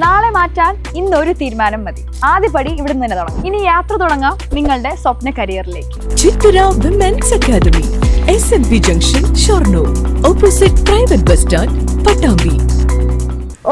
നാളെ മാറ്റാൻ ഇന്നൊരു തീരുമാനം മതി. ആദ്യപടി ഇവിടെ നിന്ന് തന്നെ തുടങ്ങാം. ഇനി യാത്ര തുടങ്ങാം നിങ്ങളുടെ സ്വപ്ന കരിയറിലേക്ക്. Chithara women's academy, SMB junction, Shoranur, opposite private bus stand, Pattambi.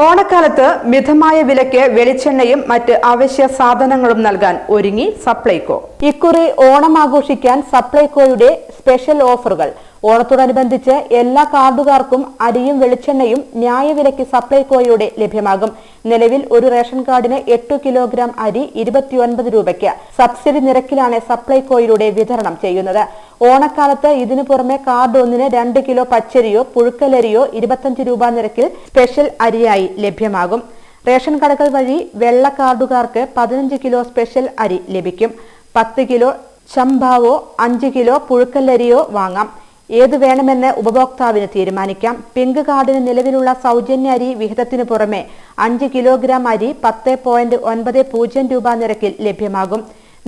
ഓണക്കാലത്ത് മിതമായ വിലയ്ക്ക് വെളിച്ചെണ്ണയും മറ്റ് അവശ്യ സാധനങ്ങളും നൽകാൻ ഒരുങ്ങി സപ്ലൈകോ. ഇക്കുറി ഓണം ആഘോഷിക്കാൻ സപ്ലൈകോയുടെ സ്പെഷ്യൽ ഓഫറുകൾ. ഓണത്തോടനുബന്ധിച്ച് എല്ലാ കാർഡുകാർക്കും അരിയും വെളിച്ചെണ്ണയും ന്യായവിലയ്ക്ക് സപ്ലൈകോയുടെ ലഭ്യമാകും. നിലവിൽ ഒരു റേഷൻ കാർഡിന് 8 കിലോഗ്രാം അരി 29 രൂപയ്ക്ക് സബ്സിഡി നിരക്കിലാണ് സപ്ലൈകോയിലൂടെ വിതരണം ചെയ്യുന്നത്. ഓണക്കാലത്ത് ഇതിനു പുറമെ കാർഡ് ഒന്നിന് 2 കിലോ പച്ചരിയോ പുഴുക്കലരിയോ 25 രൂപ നിരക്കിൽ സ്പെഷ്യൽ അരിയായി ലഭ്യമാകും. റേഷൻ കടകൾ വഴി വെള്ള കാർഡുകാർക്ക് 15 കിലോ സ്പെഷ്യൽ അരി ലഭിക്കും. 10 കിലോ ചമ്പാവോ 5 കിലോ പുഴുക്കലരിയോ വാങ്ങാം. ഏത് വേണമെന്ന് ഉപഭോക്താവിന് തീരുമാനിക്കാം. പിങ്ക് കാർഡിന് നിലവിലുള്ള സൗജന്യ അരി വിഹിതത്തിനു പുറമെ 5 കിലോഗ്രാം അരി 10.90 രൂപ നിരക്കിൽ ലഭ്യമാകും.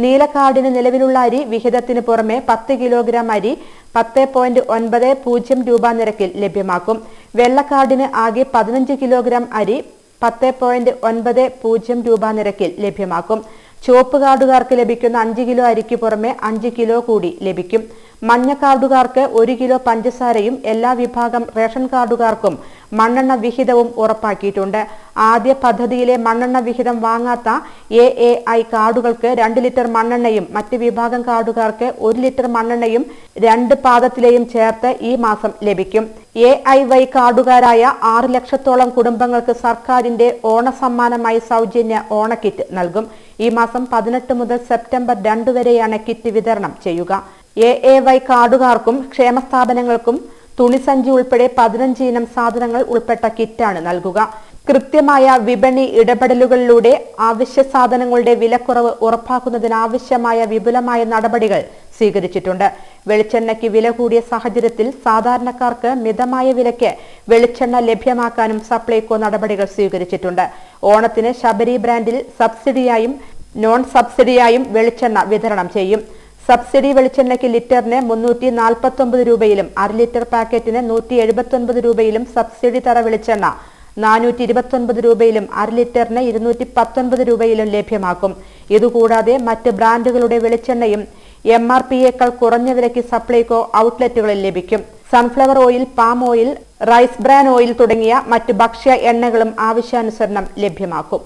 നീല കാർഡിന് നിലവിലുള്ള അരി വിഹിതത്തിന് പുറമെ 10 കിലോഗ്രാം അരി 10.90 രൂപ നിരക്കിൽ ലഭ്യമാക്കും. വെള്ള കാർഡിന് ആകെ 15 കിലോഗ്രാം അരി 10.90 രൂപ നിരക്കിൽ ലഭ്യമാക്കും. ചുവപ്പ് കാർഡുകാർക്ക് ലഭിക്കുന്ന 5 കിലോ അരിക്ക് പുറമെ 5 കിലോ കൂടി ലഭിക്കും. മഞ്ഞ കാർഡുകാർക്ക് 1 കിലോ പഞ്ചസാരയും എല്ലാ വിഭാഗം റേഷൻ കാർഡുകാർക്കും മണ്ണെണ്ണ വിഹിതവും ഉറപ്പാക്കിയിട്ടുണ്ട്. ആദ്യ പദ്ധതിയിലെ മണ്ണെണ്ണ വിഹിതം വാങ്ങാത്ത AAI കാർഡുകൾക്ക് 2 ലിറ്റർ മണ്ണെണ്ണയും മറ്റ് വിഭാഗം കാർഡുകാർക്ക് 1 ലിറ്റർ മണ്ണെണ്ണയും 2 പാദത്തിലെയും ചേർത്ത് ഈ മാസം ലഭിക്കും. AIY കാർഡുകാരായ 6 ലക്ഷത്തോളം കുടുംബങ്ങൾക്ക് സർക്കാരിന്റെ ഓണസമ്മാനമായി സൗജന്യ ഓണക്കിറ്റ് നൽകും. ഈ മാസം 18 മുതൽ സെപ്റ്റംബർ 2 വരെയാണ് കിറ്റ് വിതരണം ചെയ്യുക. AAY കാർഡുകാർക്കും ക്ഷേമസ്ഥാപനങ്ങൾക്കും തുണിസഞ്ചി ഉൾപ്പെടെ 15 ഇനം സാധനങ്ങൾ ഉൾപ്പെട്ട കിറ്റാണ് നൽകുക. കൃത്യമായ വിപണി ഇടപെടലുകളിലൂടെ അവശ്യ സാധനങ്ങളുടെ വിലക്കുറവ് ഉറപ്പാക്കുന്നതിനാവശ്യമായ വിപുലമായ നടപടികൾ സ്വീകരിച്ചിട്ടുണ്ട്. വെളിച്ചെണ്ണയ്ക്ക് വില കൂടിയ സാഹചര്യത്തിൽ സാധാരണക്കാർക്ക് മിതമായ വിലയ്ക്ക് വെളിച്ചെണ്ണ ലഭ്യമാക്കാനും സപ്ലൈകോ നടപടികൾ സ്വീകരിച്ചിട്ടുണ്ട്. ഓണത്തിന് ശബരി ബ്രാൻഡിൽ സബ്സിഡിയായും നോൺ സബ്സിഡിയായും വെളിച്ചെണ്ണ വിതരണം ചെയ്യും. സബ്സിഡി വെളിച്ചെണ്ണയ്ക്ക് ലിറ്ററിന് 349 രൂപയിലും 1/2 ലിറ്റർ പാക്കറ്റിന് 179 രൂപയിലും സബ്സിഡി തറ വെളിച്ചെണ്ണ 429 രൂപയിലും 1/2 ലിറ്ററിന് 219 രൂപയിലും ലഭ്യമാക്കും. ഇതുകൂടാതെ മറ്റ് ബ്രാൻഡുകളുടെ വെളിച്ചെണ്ണയും MRPയേക്കാൾ കുറഞ്ഞ വിലയ്ക്ക് സപ്ലൈകോ ഔട്ട്ലെറ്റുകളിൽ ലഭിക്കും. Sunflower oil, palm oil, rice bran oil തുടങ്ങിയ മറ്റ് ഭക്ഷ്യ എണ്ണകളും ആവശ്യാനുസരണം ലഭ്യമാക്കും.